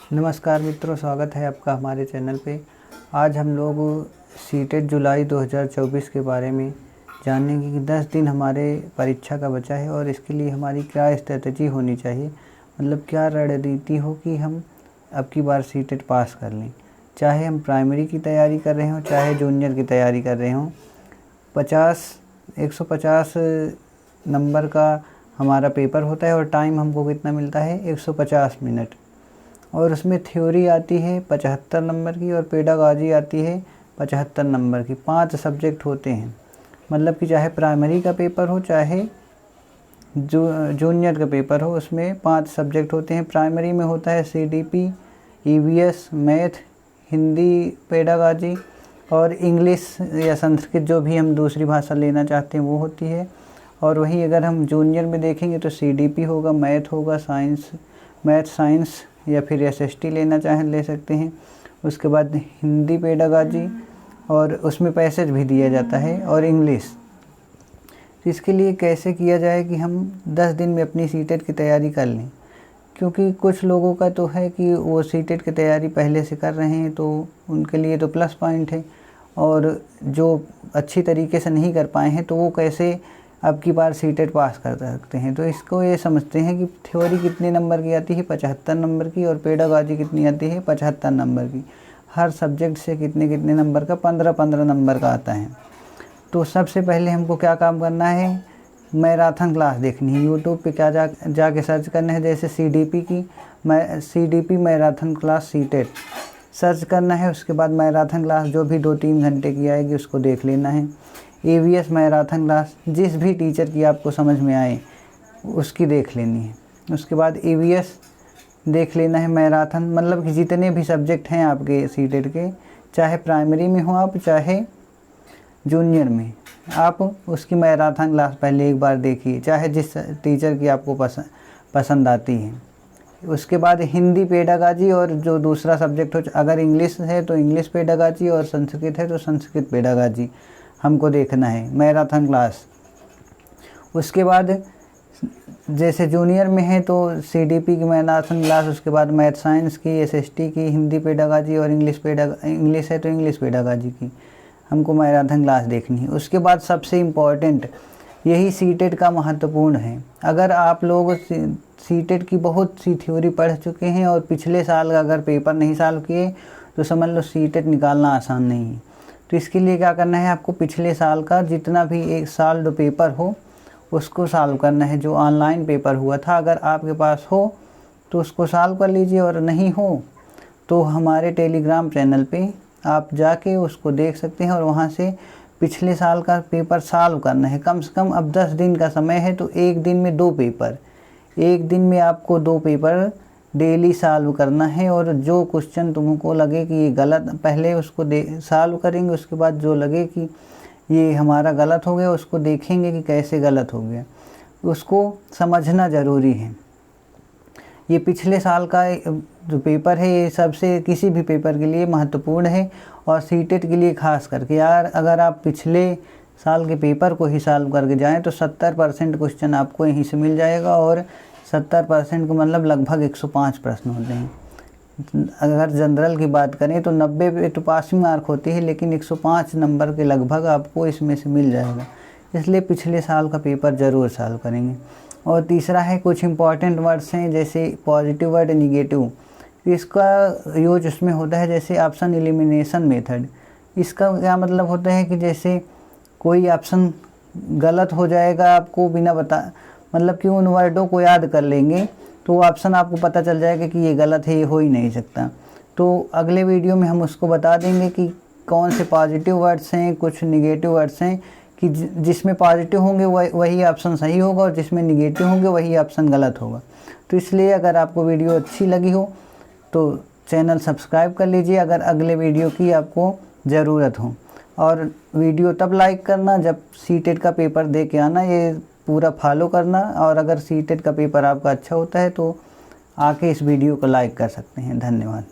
नमस्कार मित्रों, स्वागत है आपका हमारे चैनल पे। आज हम लोग सीटेट जुलाई 2024 के बारे में जानेंगे कि 10 दिन हमारे परीक्षा का बचा है और इसके लिए हमारी क्या स्ट्रेटजी होनी चाहिए, मतलब क्या रणनीति हो कि हम अब की बार सीटेट पास कर लें। चाहे हम प्राइमरी की तैयारी कर रहे हों, चाहे जूनियर की तैयारी कर रहे हों। 150 नंबर का हमारा पेपर होता है और टाइम हमको कितना मिलता है, 150 मिनट। और उसमें थ्योरी आती है 75 नंबर की और पेडागॉजी आती है 75 नंबर की। 5 सब्जेक्ट होते हैं, मतलब कि चाहे प्राइमरी का पेपर हो चाहे जूनियर का पेपर हो, उसमें 5 सब्जेक्ट होते हैं। प्राइमरी में होता है CDP, EVS, math, Hindi, pedagogy और इंग्लिश या संस्कृत, जो भी हम दूसरी भाषा लेना चाहते हैं वो होती है। और वहीं अगर हम जूनियर में देखेंगे तो CDP होगा, मैथ होगा, साइंस या फिर SST लेना चाहें ले सकते हैं। उसके बाद हिंदी, पेडागॉजी और उसमें पैसेज भी दिया जाता है, और इंग्लिश। तो इसके लिए कैसे किया जाए कि हम 10 दिन में अपनी सीटेट की तैयारी कर लें, क्योंकि कुछ लोगों का तो है कि वो सीटेट की तैयारी पहले से कर रहे हैं तो उनके लिए तो प्लस पॉइंट है, और जो अच्छी तरीके से नहीं कर पाए हैं तो वो कैसे अब की बार सीटेट पास कर सकते हैं। तो इसको ये समझते हैं कि थ्योरी कितने नंबर की आती है, 75 नंबर की, और पेडागॉजी कितनी आती है, 75 नंबर की। हर सब्जेक्ट से कितने कितने नंबर का, 15-15 नंबर का आता है। तो सबसे पहले हमको क्या काम करना है, मैराथन क्लास देखनी है। यूट्यूब पे क्या जाके सर्च करना है, जैसे CDP marathon class CTET search करना है। उसके बाद मैराथन क्लास जो भी 2-3 घंटे की आएगी उसको देख लेना है। EVS मैराथन क्लास जिस भी टीचर की आपको समझ में आए उसकी देख लेनी है। उसके बाद EVS देख लेना है मैराथन, मतलब कि जितने भी सब्जेक्ट हैं आपके सीटेट के, चाहे प्राइमरी में हो आप चाहे जूनियर में, आप उसकी मैराथन क्लास पहले एक बार देखिए, चाहे जिस टीचर की आपको पसंद आती है। उसके बाद हिंदी, पेडागॉजी और जो दूसरा सब्जेक्ट हो, अगर इंग्लिश है तो इंग्लिश पेडागॉजी और संस्कृत है तो संस्कृत पेडागॉजी हमको देखना है, मैराथन क्लास। उसके बाद जैसे जूनियर में है तो CDP की मैराथन क्लास, उसके बाद मैथ साइंस की, SST की, हिंदी पेडागॉजी और इंग्लिश है तो इंग्लिश पेडागॉजी की हमको मैराथन क्लास देखनी है। उसके बाद सबसे इम्पॉर्टेंट, यही सीटेट का महत्वपूर्ण है। अगर आप लोग सीटेट की बहुत सी थ्योरी पढ़ चुके हैं और पिछले साल का अगर पेपर नहीं सॉल्व किए तो समझ लो सीटेट निकालना आसान नहीं है। तो इसके लिए क्या करना है, आपको पिछले साल का जितना भी एक साल जो पेपर हो उसको सॉल्व करना है। जो ऑनलाइन पेपर हुआ था अगर आपके पास हो तो उसको सॉल्व कर लीजिए, और नहीं हो तो हमारे टेलीग्राम चैनल पे आप जाके उसको देख सकते हैं और वहाँ से पिछले साल का पेपर सॉल्व करना है। कम से कम अब 10 दिन का समय है तो एक दिन में 2 पेपर, एक दिन में आपको 2 पेपर डेली सॉल्व करना है। और जो क्वेश्चन तुमको लगे कि ये गलत, पहले उसको सॉल्व करेंगे, उसके बाद जो लगे कि ये हमारा गलत हो गया उसको देखेंगे कि कैसे गलत हो गया, उसको समझना ज़रूरी है। ये पिछले साल का जो पेपर है ये सबसे किसी भी पेपर के लिए महत्वपूर्ण है, और सीटेट के लिए खास करके। यार अगर आप पिछले साल के पेपर को ही सॉल्व करके जाएं तो 70% क्वेश्चन आपको यहीं से मिल जाएगा, और 70% को मतलब लगभग 105 प्रश्न होते हैं। अगर जनरल की बात करें तो 90 पे तो पासिंग मार्क होती है, लेकिन 105 नंबर के लगभग आपको इसमें से मिल जाएगा। इसलिए पिछले साल का पेपर ज़रूर सॉल्व करेंगे। और तीसरा है, कुछ इंपॉर्टेंट वर्ड्स हैं जैसे पॉजिटिव वर्ड, निगेटिव, इसका यूज उसमें होता है जैसे ऑप्शन एलिमिनेशन मेथड। इसका क्या मतलब होता है कि जैसे कोई ऑप्शन गलत हो जाएगा, आपको बिना मतलब कि उन वर्डों को याद कर लेंगे तो ऑप्शन आपको पता चल जाएगा कि ये गलत है, ये हो ही नहीं सकता। तो अगले वीडियो में हम उसको बता देंगे कि कौन से पॉजिटिव वर्ड्स हैं, कुछ निगेटिव वर्ड्स हैं, कि जिसमें पॉजिटिव होंगे वही ऑप्शन सही होगा, और जिसमें निगेटिव होंगे वही ऑप्शन गलत होगा। तो इसलिए अगर आपको वीडियो अच्छी लगी हो तो चैनल सब्सक्राइब कर लीजिए अगर अगले वीडियो की आपको ज़रूरत हो। और वीडियो तब लाइक करना जब सीटेट का पेपर दे के आना, ये पूरा फॉलो करना। और अगर सीटेट का पेपर आपका अच्छा होता है तो आके इस वीडियो को लाइक कर सकते हैं। धन्यवाद।